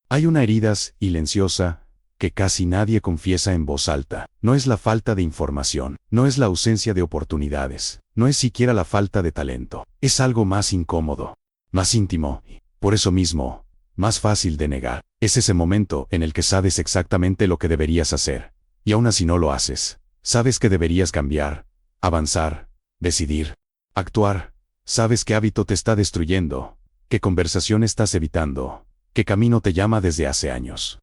Hay una herida silenciosa que casi nadie confiesa en voz alta. No es la falta de información, no es la ausencia de oportunidades, no es siquiera la falta de talento. Es algo más incómodo, más íntimo y, por eso mismo, más fácil de negar. Es ese momento en el que sabes exactamente lo que deberías hacer, y aún así no lo haces. Sabes que deberías cambiar, avanzar, decidir, actuar. Sabes qué hábito te está destruyendo, qué conversación estás evitando, qué camino te llama desde hace años.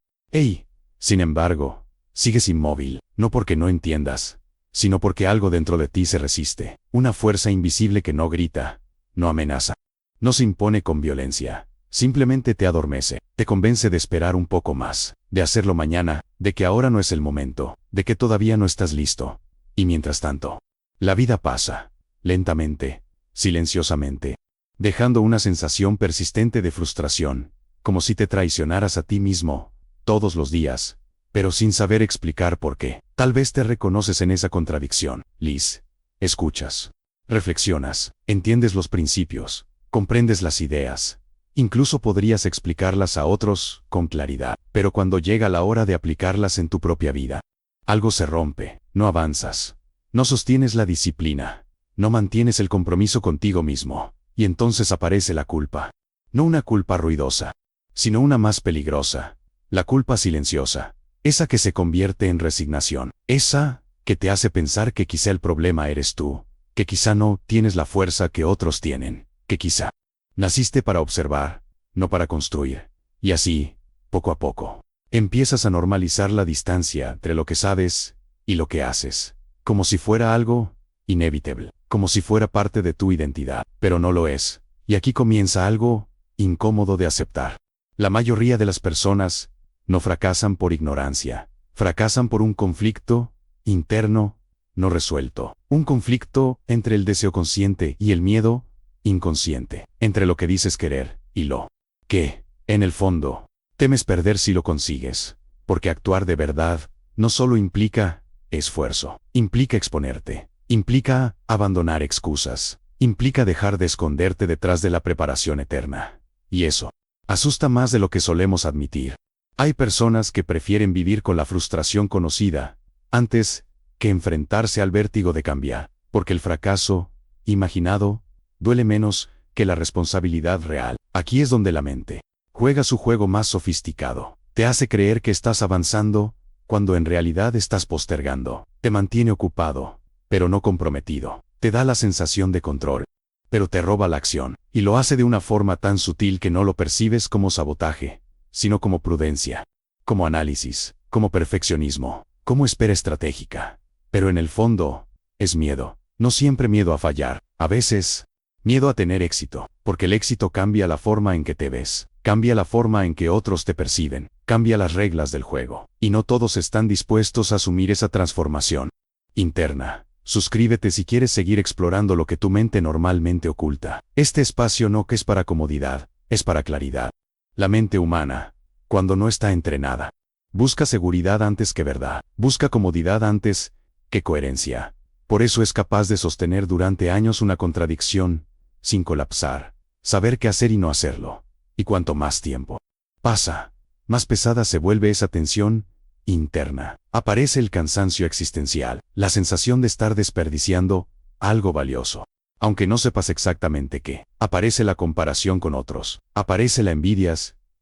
Sin embargo, sigues inmóvil, no porque no entiendas, sino porque algo dentro de ti se resiste. Una fuerza invisible que no grita, no amenaza, no se impone con violencia. Simplemente te adormece, te convence de esperar un poco más, de hacerlo mañana, de que ahora no es el momento, de que todavía no estás listo. Y mientras tanto, la vida pasa, lentamente, silenciosamente, dejando una sensación persistente de frustración, como si te traicionaras a ti mismo, todos los días, pero sin saber explicar por qué. Tal vez te reconoces en esa contradicción, Liz. Escuchas, reflexionas, entiendes los principios, comprendes las ideas. Incluso podrías explicarlas a otros, con claridad, pero cuando llega la hora de aplicarlas en tu propia vida, algo se rompe, no avanzas, no sostienes la disciplina, no mantienes el compromiso contigo mismo, y entonces aparece la culpa. No una culpa ruidosa, sino una más peligrosa, la culpa silenciosa, esa que se convierte en resignación, esa que te hace pensar que quizá el problema eres tú, que quizá no tienes la fuerza que otros tienen, que quizá naciste para observar, no para construir. Y así, poco a poco, empiezas a normalizar la distancia entre lo que sabes y lo que haces, como si fuera algo inevitable, como si fuera parte de tu identidad, pero no lo es. Y aquí comienza algo incómodo de aceptar. La mayoría de las personas no fracasan por ignorancia, fracasan por un conflicto interno no resuelto, un conflicto entre el deseo consciente y el miedo inconsciente, entre lo que dices querer y lo que, en el fondo, temes perder si lo consigues, porque actuar de verdad no solo implica esfuerzo, implica exponerte, implica abandonar excusas, implica dejar de esconderte detrás de la preparación eterna. Y eso asusta más de lo que solemos admitir. Hay personas que prefieren vivir con la frustración conocida antes que enfrentarse al vértigo de cambiar, porque el fracaso imaginado duele menos que la responsabilidad real. Aquí es donde la mente juega su juego más sofisticado. Te hace creer que estás avanzando, cuando en realidad estás postergando. Te mantiene ocupado, pero no comprometido. Te da la sensación de control, pero te roba la acción. Y lo hace de una forma tan sutil que no lo percibes como sabotaje, sino como prudencia, como análisis, como perfeccionismo, como espera estratégica. Pero en el fondo, es miedo. No siempre miedo a fallar, a veces miedo a tener éxito, porque el éxito cambia la forma en que te ves, cambia la forma en que otros te perciben, cambia las reglas del juego, y no todos están dispuestos a asumir esa transformación interna. Suscríbete si quieres seguir explorando lo que tu mente normalmente oculta. Este espacio no es para comodidad, es para claridad. La mente humana, cuando no está entrenada, busca seguridad antes que verdad, busca comodidad antes que coherencia. Por eso es capaz de sostener durante años una contradicción, sin colapsar, saber qué hacer y no hacerlo. Y cuanto más tiempo pasa, más pesada se vuelve esa tensión interna. Aparece el cansancio existencial, la sensación de estar desperdiciando algo valioso, aunque no sepas exactamente qué. Aparece la comparación con otros, aparece la envidia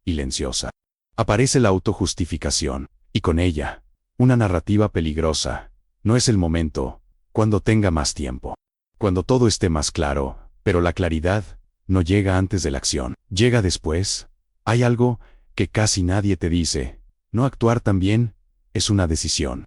silenciosa, aparece la autojustificación, y con ella, una narrativa peligrosa. No es el momento, cuando tenga más tiempo, cuando todo esté más claro, pero la claridad no llega antes de la acción, llega después. Hay algo que casi nadie te dice. No actuar también es una decisión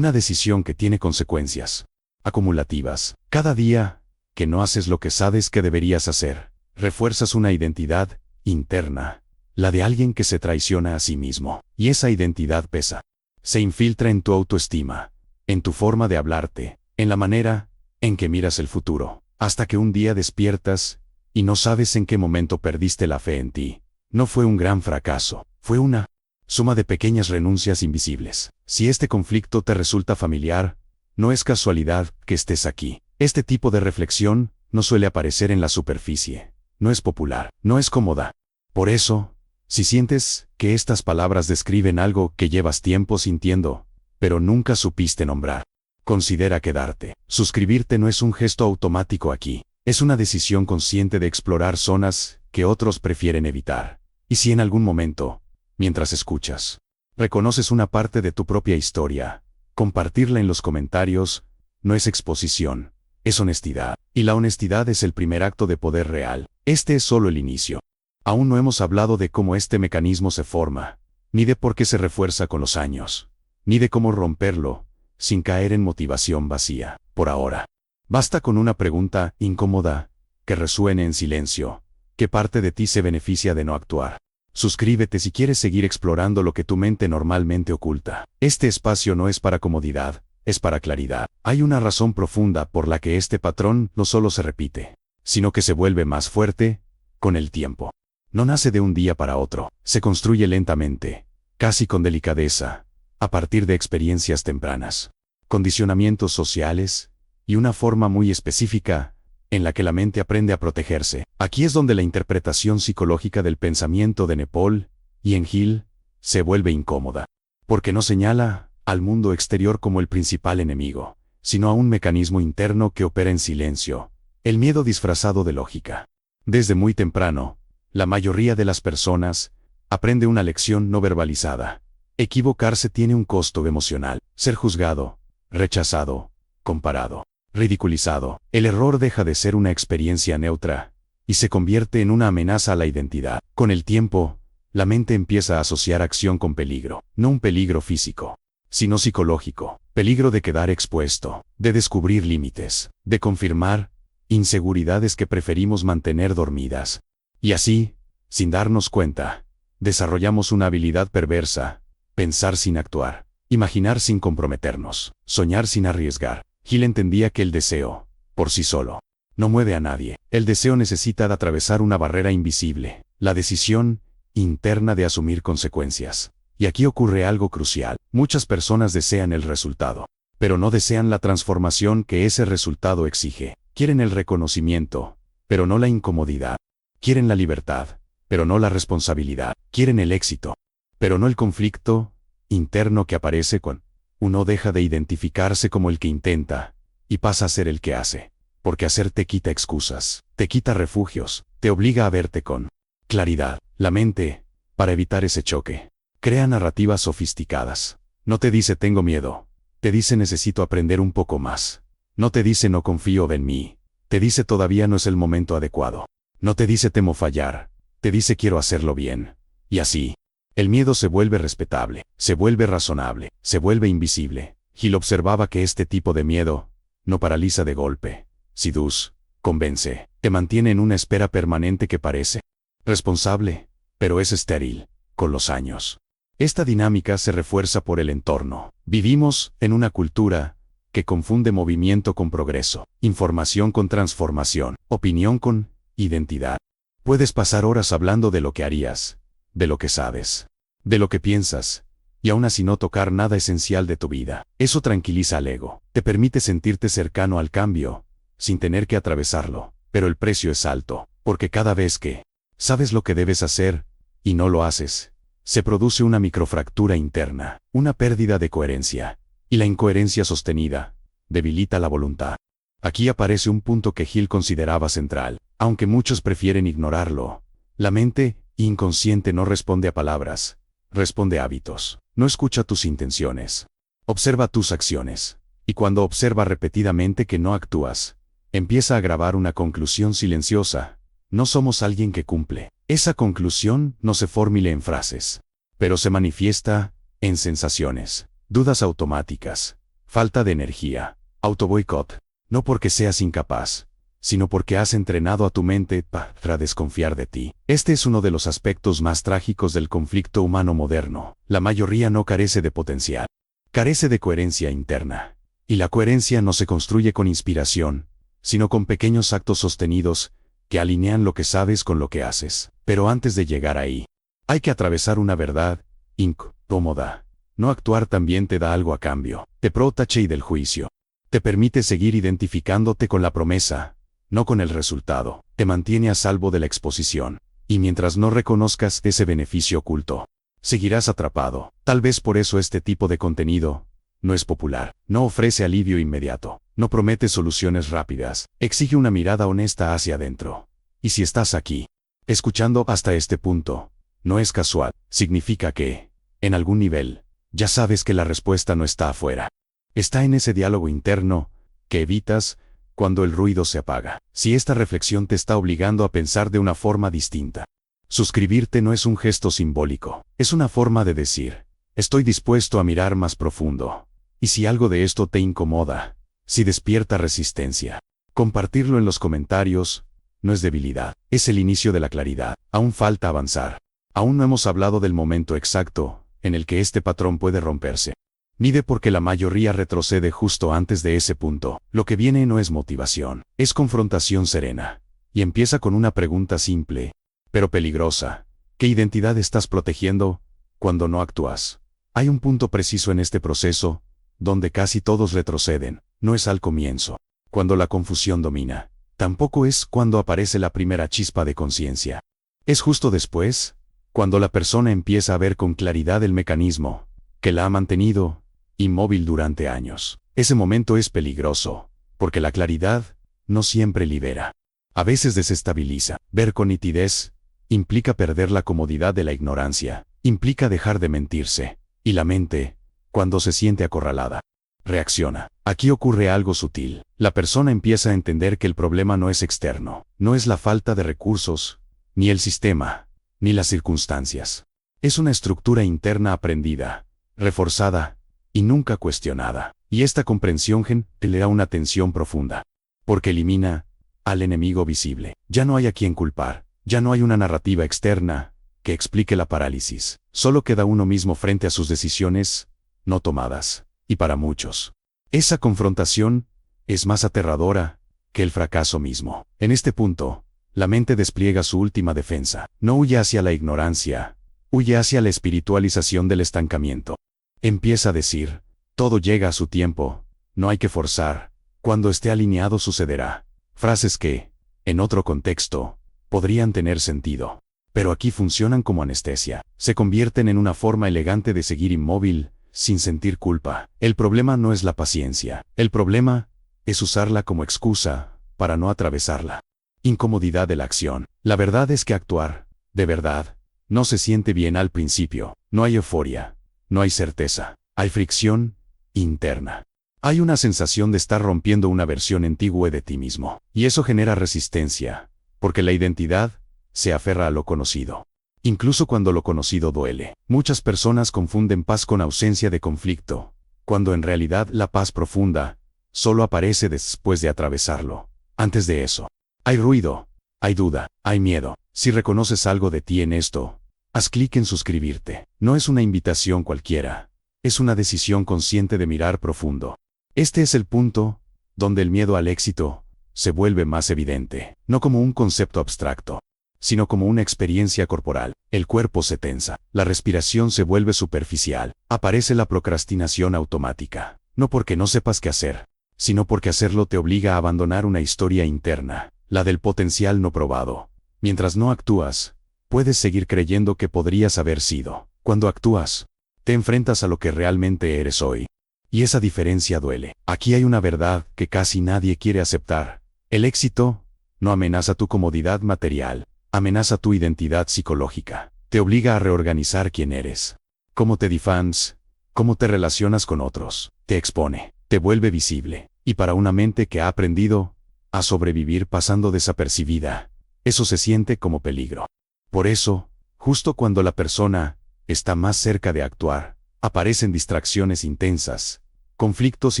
que tiene consecuencias acumulativas. Cada día que no haces lo que sabes que deberías hacer, refuerzas una identidad interna, la de alguien que se traiciona a sí mismo, y esa identidad pesa. Se infiltra en tu autoestima, en tu forma de hablarte, en la manera en que miras el futuro, hasta que un día despiertas y no sabes en qué momento perdiste la fe en ti. No fue un gran fracaso, fue una suma de pequeñas renuncias invisibles. Si este conflicto te resulta familiar, no es casualidad que estés aquí. Este tipo de reflexión no suele aparecer en la superficie, no es popular, no es cómoda. Por eso, Si sientes que estas palabras describen algo que llevas tiempo sintiendo, pero nunca supiste nombrar, considera quedarte. Suscribirte no es un gesto automático aquí, es una decisión consciente de explorar zonas que otros prefieren evitar. Y si en algún momento, mientras escuchas, reconoces una parte de tu propia historia, compartirla en los comentarios no es exposición, es honestidad. Y la honestidad es el primer acto de poder real. Este es solo el inicio. Aún no hemos hablado de cómo este mecanismo se forma, ni de por qué se refuerza con los años, ni de cómo romperlo, sin caer en motivación vacía. Por ahora, basta con una pregunta incómoda, que resuene en silencio. ¿Qué parte de ti se beneficia de no actuar? Suscríbete si quieres seguir explorando lo que tu mente normalmente oculta. Este espacio no es para comodidad, es para claridad. Hay una razón profunda por la que este patrón no solo se repite, sino que se vuelve más fuerte con el tiempo. No nace de un día para otro, se construye lentamente, casi con delicadeza, a partir de experiencias tempranas, condicionamientos sociales, y una forma muy específica, en la que la mente aprende a protegerse. Aquí es donde la interpretación psicológica del pensamiento de Nepal y en Hill se vuelve incómoda, porque no señala al mundo exterior como el principal enemigo, sino a un mecanismo interno que opera en silencio, el miedo disfrazado de lógica. Desde muy temprano, la mayoría de las personas aprende una lección no verbalizada. Equivocarse tiene un costo emocional. Ser juzgado, rechazado, comparado, ridiculizado. El error deja de ser una experiencia neutra y se convierte en una amenaza a la identidad. Con el tiempo, la mente empieza a asociar acción con peligro, no un peligro físico, sino psicológico. Peligro de quedar expuesto, de descubrir límites, de confirmar inseguridades que preferimos mantener dormidas. Y así, sin darnos cuenta, desarrollamos una habilidad perversa: pensar sin actuar, imaginar sin comprometernos, soñar sin arriesgar. Hill entendía que el deseo, por sí solo, no mueve a nadie. El deseo necesita de atravesar una barrera invisible, la decisión interna de asumir consecuencias. Y aquí ocurre algo crucial. Muchas personas desean el resultado, pero no desean la transformación que ese resultado exige. Quieren el reconocimiento, pero no la incomodidad. Quieren la libertad, pero no la responsabilidad. Quieren el éxito, pero no el conflicto interno que aparece cuando uno deja de identificarse como el que intenta y pasa a ser el que hace. Porque hacer te quita excusas, te quita refugios, te obliga a verte con claridad. La mente, para evitar ese choque, crea narrativas sofisticadas. No te dice tengo miedo, te dice necesito aprender un poco más. No te dice no confío en mí, te dice todavía no es el momento adecuado. No te dice temo fallar, te dice quiero hacerlo bien. Y así, el miedo se vuelve respetable, se vuelve razonable, se vuelve invisible. Hill observaba que este tipo de miedo no paraliza de golpe, seduce, convence, te mantiene en una espera permanente que parece responsable, pero es estéril con los años. Esta dinámica se refuerza por el entorno. Vivimos en una cultura que confunde movimiento con progreso, información con transformación, opinión con identidad. Puedes pasar horas hablando de lo que harías, de lo que sabes, de lo que piensas, y aún así no tocar nada esencial de tu vida. Eso tranquiliza al ego, te permite sentirte cercano al cambio, sin tener que atravesarlo. Pero el precio es alto, porque cada vez que sabes lo que debes hacer, y no lo haces, se produce una microfractura interna, una pérdida de coherencia, y la incoherencia sostenida debilita la voluntad. Aquí aparece un punto que Hill consideraba central, aunque muchos prefieren ignorarlo. La mente inconsciente no responde a palabras, responde a hábitos. No escucha tus intenciones, observa tus acciones, y cuando observa repetidamente que no actúas, empieza a grabar una conclusión silenciosa: no somos alguien que cumple. Esa conclusión no se formule en frases, pero se manifiesta en sensaciones, dudas automáticas, falta de energía, autoboicot. No porque seas incapaz, sino porque has entrenado a tu mente para desconfiar de ti. Este es uno de los aspectos más trágicos del conflicto humano moderno. La mayoría no carece de potencial, carece de coherencia interna. Y la coherencia no se construye con inspiración, sino con pequeños actos sostenidos que alinean lo que sabes con lo que haces. Pero antes de llegar ahí, hay que atravesar una verdad incómoda. No actuar también te da algo a cambio. Te protege del juicio. Te permite seguir identificándote con la promesa, no con el resultado. Te mantiene a salvo de la exposición. Y mientras no reconozcas ese beneficio oculto, seguirás atrapado. Tal vez por eso este tipo de contenido no es popular, no ofrece alivio inmediato, no promete soluciones rápidas, exige una mirada honesta hacia adentro. Y si estás aquí, escuchando hasta este punto, no es casual, significa que, en algún nivel, ya sabes que la respuesta no está afuera. Está en ese diálogo interno que evitas cuando el ruido se apaga. Si esta reflexión te está obligando a pensar de una forma distinta, suscribirte no es un gesto simbólico, es una forma de decir, estoy dispuesto a mirar más profundo. Y si algo de esto te incomoda, si despierta resistencia, compartirlo en los comentarios no es debilidad, es el inicio de la claridad. Aún falta avanzar. Aún no hemos hablado del momento exacto en el que este patrón puede romperse. Ni de por qué la mayoría retrocede justo antes de ese punto. Lo que viene no es motivación, es confrontación serena. Y empieza con una pregunta simple, pero peligrosa. ¿Qué identidad estás protegiendo cuando no actúas? Hay un punto preciso en este proceso donde casi todos retroceden. No es al comienzo, cuando la confusión domina. Tampoco es cuando aparece la primera chispa de conciencia. Es justo después, cuando la persona empieza a ver con claridad el mecanismo que la ha mantenido inmóvil durante años. Ese momento es peligroso, porque la claridad no siempre libera. A veces desestabiliza. Ver con nitidez implica perder la comodidad de la ignorancia, implica dejar de mentirse. Y la mente, cuando se siente acorralada, reacciona. Aquí ocurre algo sutil. La persona empieza a entender que el problema no es externo, no es la falta de recursos, ni el sistema, ni las circunstancias. Es una estructura interna aprendida, reforzada, y nunca cuestionada. Y esta comprensión le da una tensión profunda, porque elimina al enemigo visible. Ya no hay a quien culpar, ya no hay una narrativa externa que explique la parálisis. Solo queda uno mismo frente a sus decisiones no tomadas. Y para muchos, esa confrontación es más aterradora que el fracaso mismo. En este punto, la mente despliega su última defensa. No huye hacia la ignorancia, huye hacia la espiritualización del estancamiento. Empieza a decir, todo llega a su tiempo, no hay que forzar, cuando esté alineado sucederá. Frases que, en otro contexto, podrían tener sentido, pero aquí funcionan como anestesia. Se convierten en una forma elegante de seguir inmóvil, sin sentir culpa. El problema no es la paciencia, el problema es usarla como excusa para no atravesarla. Incomodidad de la acción. La verdad es que actuar, de verdad, no se siente bien al principio. No hay euforia, no hay certeza, hay fricción interna. Hay una sensación de estar rompiendo una versión antigua de ti mismo. Y eso genera resistencia, porque la identidad se aferra a lo conocido. Incluso cuando lo conocido duele. Muchas personas confunden paz con ausencia de conflicto, cuando en realidad la paz profunda solo aparece después de atravesarlo. Antes de eso, hay ruido, hay duda, hay miedo. Si reconoces algo de ti en esto, haz clic en suscribirte. No es una invitación cualquiera, es una decisión consciente de mirar profundo. Este es el punto donde el miedo al éxito se vuelve más evidente, no como un concepto abstracto, sino como una experiencia corporal. El cuerpo se tensa, la respiración se vuelve superficial, aparece la procrastinación automática, no porque no sepas qué hacer, sino porque hacerlo te obliga a abandonar una historia interna, la del potencial no probado. Mientras no actúas, puedes seguir creyendo que podrías haber sido. Cuando actúas, te enfrentas a lo que realmente eres hoy. Y esa diferencia duele. Aquí hay una verdad que casi nadie quiere aceptar. El éxito no amenaza tu comodidad material, amenaza tu identidad psicológica. Te obliga a reorganizar quién eres, cómo te defines, cómo te relacionas con otros. Te expone, te vuelve visible. Y para una mente que ha aprendido a sobrevivir pasando desapercibida, eso se siente como peligro. Por eso, justo cuando la persona está más cerca de actuar, aparecen distracciones intensas, conflictos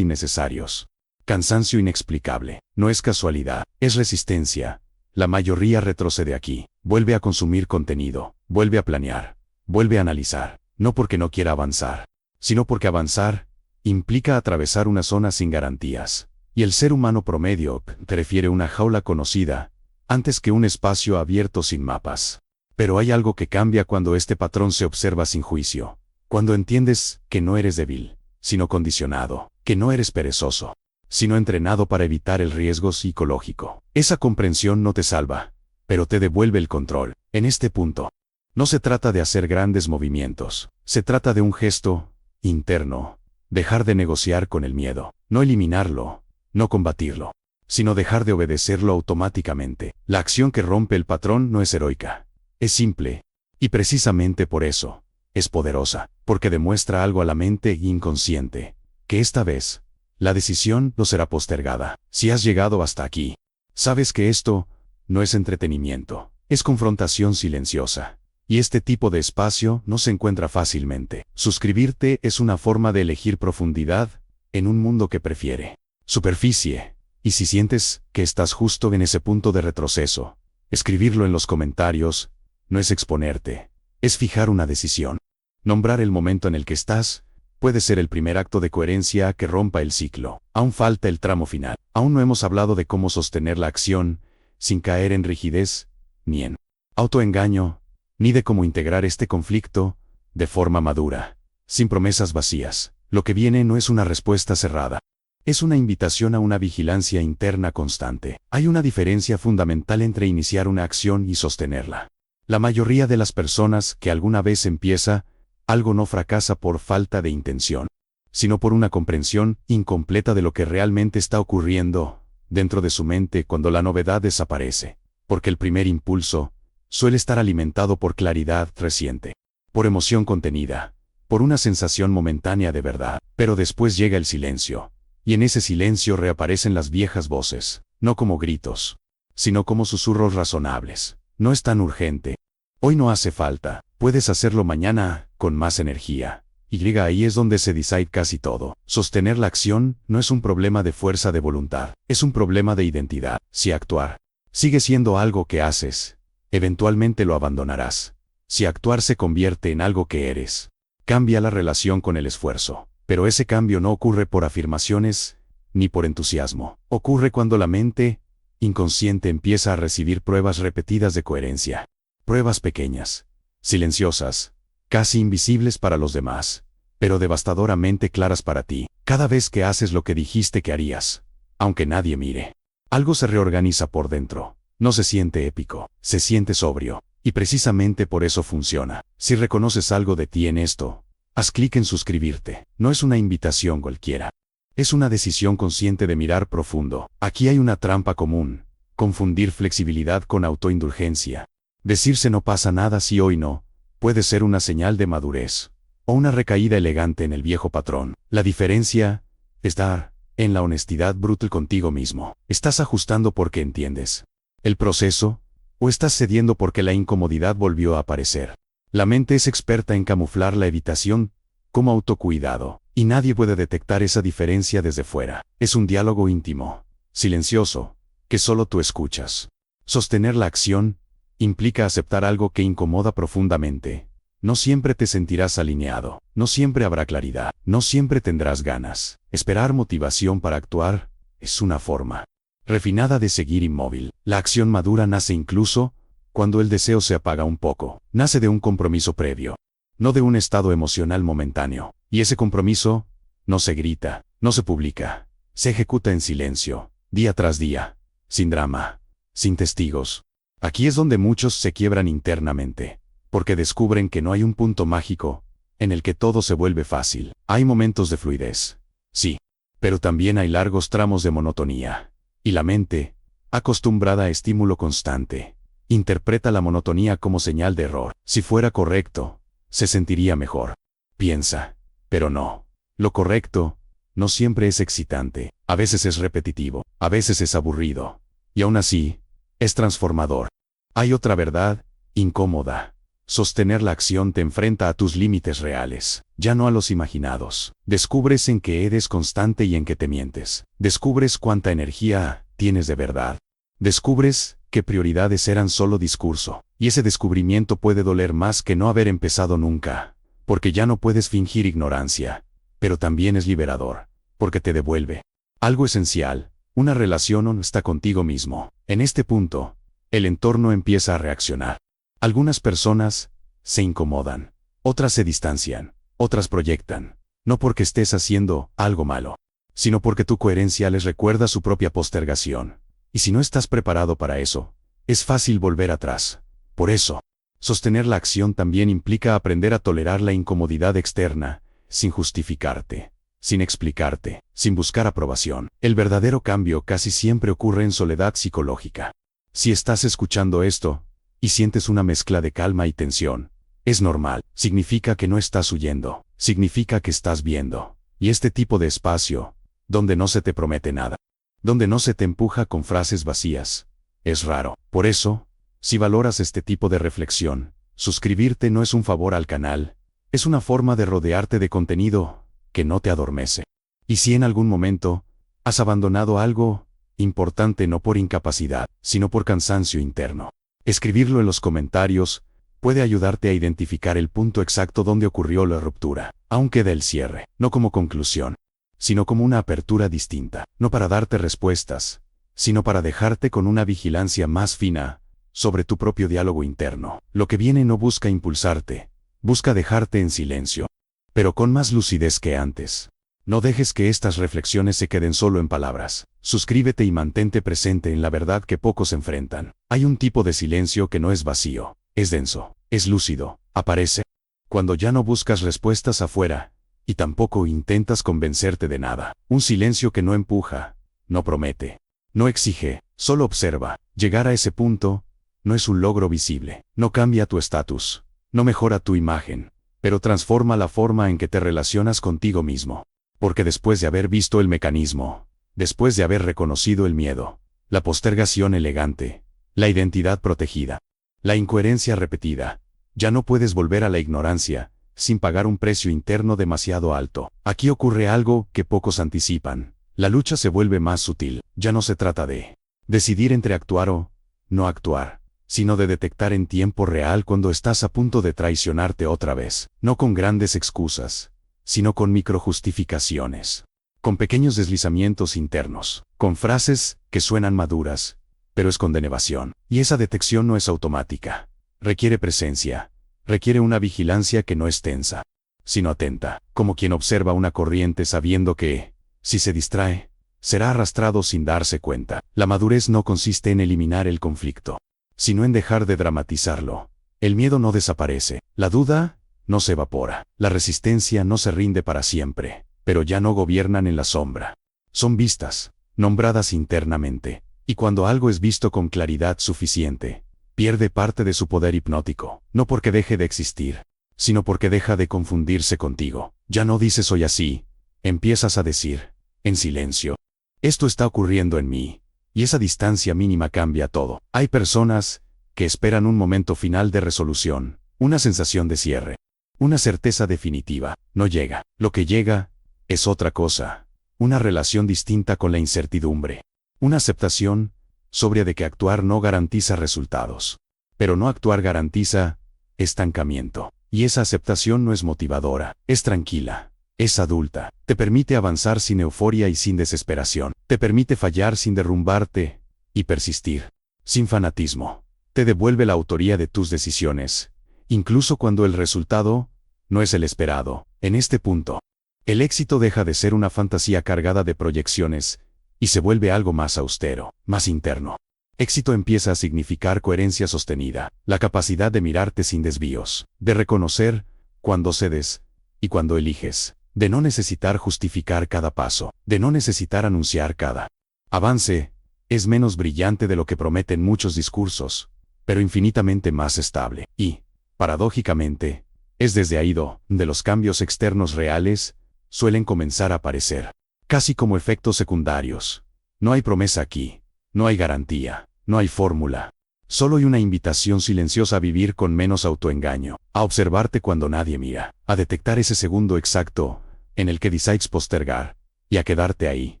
innecesarios, cansancio inexplicable. No es casualidad, es resistencia. La mayoría retrocede aquí, vuelve a consumir contenido, vuelve a planear, vuelve a analizar, no porque no quiera avanzar, sino porque avanzar implica atravesar una zona sin garantías. Y el ser humano promedio prefiere una jaula conocida antes que un espacio abierto sin mapas. Pero hay algo que cambia cuando este patrón se observa sin juicio. Cuando entiendes que no eres débil, sino condicionado, que no eres perezoso, sino entrenado para evitar el riesgo psicológico. Esa comprensión no te salva, pero te devuelve el control. En este punto, no se trata de hacer grandes movimientos, se trata de un gesto interno, dejar de negociar con el miedo, no eliminarlo, no combatirlo, sino dejar de obedecerlo automáticamente. La acción que rompe el patrón no es heroica, es simple, y precisamente por eso, es poderosa, porque demuestra algo a la mente inconsciente, que esta vez, la decisión no será postergada. Si has llegado hasta aquí, sabes que esto no es entretenimiento, es confrontación silenciosa. Y este tipo de espacio no se encuentra fácilmente. Suscribirte es una forma de elegir profundidad en un mundo que prefiere superficie. Y si sientes que estás justo en ese punto de retroceso, escribirlo en los comentarios no es exponerte, es fijar una decisión. Nombrar el momento en el que estás puede ser el primer acto de coherencia que rompa el ciclo. Aún falta el tramo final. Aún no hemos hablado de cómo sostener la acción sin caer en rigidez, ni en autoengaño, ni de cómo integrar este conflicto de forma madura, sin promesas vacías. Lo que viene no es una respuesta cerrada. Es una invitación a una vigilancia interna constante. Hay una diferencia fundamental entre iniciar una acción y sostenerla. La mayoría de las personas que alguna vez empieza algo no fracasa por falta de intención, sino por una comprensión incompleta de lo que realmente está ocurriendo dentro de su mente cuando la novedad desaparece, porque el primer impulso suele estar alimentado por claridad reciente, por emoción contenida, por una sensación momentánea de verdad. Pero después llega el silencio, y en ese silencio reaparecen las viejas voces, no como gritos, sino como susurros razonables. No es tan urgente. Hoy no hace falta, puedes hacerlo mañana, con más energía. Y ahí es donde se decide casi todo. Sostener la acción no es un problema de fuerza de voluntad, es un problema de identidad. Si actuar sigue siendo algo que haces, eventualmente lo abandonarás. Si actuar se convierte en algo que eres, cambia la relación con el esfuerzo. Pero ese cambio no ocurre por afirmaciones, ni por entusiasmo. Ocurre cuando la mente inconsciente empieza a recibir pruebas repetidas de coherencia. Pruebas pequeñas, silenciosas, casi invisibles para los demás, pero devastadoramente claras para ti. Cada vez que haces lo que dijiste que harías, aunque nadie mire, algo se reorganiza por dentro. No se siente épico, se siente sobrio, y precisamente por eso funciona. Si reconoces algo de ti en esto, haz clic en suscribirte. No es una invitación cualquiera. Es una decisión consciente de mirar profundo. Aquí hay una trampa común: confundir flexibilidad con autoindulgencia. Decirse no pasa nada si hoy no, puede ser una señal de madurez, o una recaída elegante en el viejo patrón. La diferencia está en la honestidad brutal contigo mismo. ¿Estás ajustando porque entiendes el proceso, o estás cediendo porque la incomodidad volvió a aparecer? La mente es experta en camuflar la evitación como autocuidado, y nadie puede detectar esa diferencia desde fuera. Es un diálogo íntimo, silencioso, que solo tú escuchas. Sostener la acción implica aceptar algo que incomoda profundamente. No siempre te sentirás alineado, no siempre habrá claridad, no siempre tendrás ganas. Esperar motivación para actuar es una forma refinada de seguir inmóvil. La acción madura nace incluso cuando el deseo se apaga un poco. Nace de un compromiso previo, no de un estado emocional momentáneo. Y ese compromiso no se grita, no se publica, se ejecuta en silencio, día tras día, sin drama, sin testigos. Aquí es donde muchos se quiebran internamente, porque descubren que no hay un punto mágico en el que todo se vuelve fácil. Hay momentos de fluidez, sí, pero también hay largos tramos de monotonía. Y la mente, acostumbrada a estímulo constante, interpreta la monotonía como señal de error. Si fuera correcto, se sentiría mejor. Piensa, pero no. Lo correcto no siempre es excitante, a veces es repetitivo, a veces es aburrido, y aún así, es transformador. Hay otra verdad, incómoda. Sostener la acción te enfrenta a tus límites reales, ya no a los imaginados. Descubres en qué eres constante y en qué te mientes. Descubres cuánta energía tienes de verdad. Descubres que prioridades eran solo discurso. Y ese descubrimiento puede doler más que no haber empezado nunca, porque ya no puedes fingir ignorancia. Pero también es liberador, porque te devuelve algo esencial, una relación honesta contigo mismo. En este punto, el entorno empieza a reaccionar. Algunas personas se incomodan, otras se distancian, otras proyectan, no porque estés haciendo algo malo, sino porque tu coherencia les recuerda su propia postergación. Y si no estás preparado para eso, es fácil volver atrás. Por eso, sostener la acción también implica aprender a tolerar la incomodidad externa, sin justificarte, sin explicarte, sin buscar aprobación. El verdadero cambio casi siempre ocurre en soledad psicológica. Si estás escuchando esto, y sientes una mezcla de calma y tensión, es normal. Significa que no estás huyendo, significa que estás viendo. Y este tipo de espacio, donde no se te promete nada, donde no se te empuja con frases vacías, es raro. Por eso, si valoras este tipo de reflexión, suscribirte no es un favor al canal, es una forma de rodearte de contenido que no te adormece. Y si en algún momento has abandonado algo importante, no por incapacidad, sino por cansancio interno, escribirlo en los comentarios puede ayudarte a identificar el punto exacto donde ocurrió la ruptura, aunque del cierre, no como conclusión, sino como una apertura distinta, no para darte respuestas, sino para dejarte con una vigilancia más fina sobre tu propio diálogo interno. Lo que viene no busca impulsarte, busca dejarte en silencio, pero con más lucidez que antes. No dejes que estas reflexiones se queden solo en palabras. Suscríbete y mantente presente en la verdad que pocos enfrentan. Hay un tipo de silencio que no es vacío, es denso, es lúcido, aparece cuando ya no buscas respuestas afuera, y tampoco intentas convencerte de nada. Un silencio que no empuja, no promete, no exige, solo observa. Llegar a ese punto no es un logro visible, no cambia tu estatus, no mejora tu imagen, pero transforma la forma en que te relacionas contigo mismo. Porque después de haber visto el mecanismo, después de haber reconocido el miedo, la postergación elegante, la identidad protegida, la incoherencia repetida, ya no puedes volver a la ignorancia, sin pagar un precio interno demasiado alto. Aquí ocurre algo que pocos anticipan. La lucha se vuelve más sutil. Ya no se trata de decidir entre actuar o no actuar, sino de detectar en tiempo real cuando estás a punto de traicionarte otra vez. No con grandes excusas, sino con microjustificaciones, con pequeños deslizamientos internos, con frases que suenan maduras, pero esconden evasión. Y esa detección no es automática. Requiere presencia, requiere una vigilancia que no es tensa, sino atenta, como quien observa una corriente sabiendo que, si se distrae, será arrastrado sin darse cuenta. La madurez no consiste en eliminar el conflicto, sino en dejar de dramatizarlo. El miedo no desaparece, la duda no se evapora, la resistencia no se rinde para siempre, pero ya no gobiernan en la sombra. Son vistas, nombradas internamente, y cuando algo es visto con claridad suficiente, pierde parte de su poder hipnótico, no porque deje de existir, sino porque deja de confundirse contigo. Ya no dices soy así, empiezas a decir, en silencio, esto está ocurriendo en mí, y esa distancia mínima cambia todo. Hay personas que esperan un momento final de resolución, una sensación de cierre, una certeza definitiva. No llega. Lo que llega es otra cosa, una relación distinta con la incertidumbre, una aceptación sobria de que actuar no garantiza resultados, pero no actuar garantiza estancamiento. Y esa aceptación no es motivadora, es tranquila, es adulta, te permite avanzar sin euforia y sin desesperación, te permite fallar sin derrumbarte y persistir sin fanatismo. Te devuelve la autoría de tus decisiones, incluso cuando el resultado no es el esperado. En este punto, el éxito deja de ser una fantasía cargada de proyecciones y se vuelve algo más austero, más interno. Éxito empieza a significar coherencia sostenida, la capacidad de mirarte sin desvíos, de reconocer cuando cedes y cuando eliges, de no necesitar justificar cada paso, de no necesitar anunciar cada avance. Es menos brillante de lo que prometen muchos discursos, pero infinitamente más estable. Y, paradójicamente, es desde ahí donde los cambios externos reales suelen comenzar a aparecer, casi como efectos secundarios. No hay promesa aquí, no hay garantía, no hay fórmula. Solo hay una invitación silenciosa a vivir con menos autoengaño, a observarte cuando nadie mira, a detectar ese segundo exacto en el que decides postergar, y a quedarte ahí,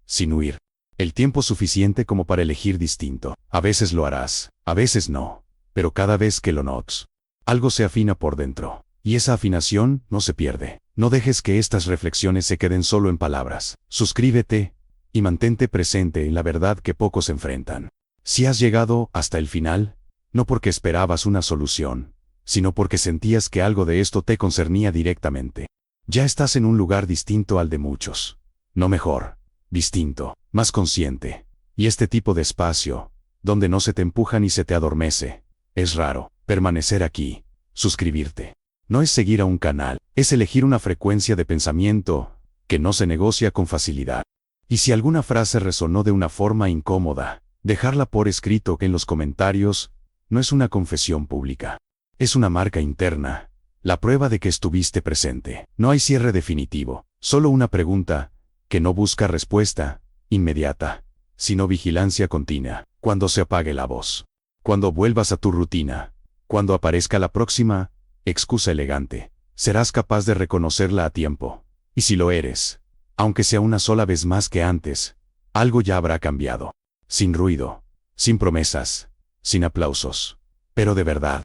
sin huir. El tiempo suficiente como para elegir distinto. A veces lo harás, a veces no, pero cada vez que lo notes, algo se afina por dentro, y esa afinación no se pierde. No dejes que estas reflexiones se queden solo en palabras. Suscríbete y mantente presente en la verdad que pocos enfrentan. Si has llegado hasta el final, no porque esperabas una solución, sino porque sentías que algo de esto te concernía directamente. Ya estás en un lugar distinto al de muchos. No mejor, distinto, más consciente. Y este tipo de espacio donde no se te empuja ni se te adormece. Es raro. Permanecer aquí. Suscribirte. No es seguir a un canal, es elegir una frecuencia de pensamiento que no se negocia con facilidad. Y si alguna frase resonó de una forma incómoda, dejarla por escrito en los comentarios no es una confesión pública. Es una marca interna, la prueba de que estuviste presente. No hay cierre definitivo, solo una pregunta que no busca respuesta inmediata, sino vigilancia continua. Cuando se apague la voz, cuando vuelvas a tu rutina, cuando aparezca la próxima excusa elegante, serás capaz de reconocerla a tiempo. Y si lo eres, aunque sea una sola vez más que antes, algo ya habrá cambiado. Sin ruido, sin promesas, sin aplausos, pero de verdad.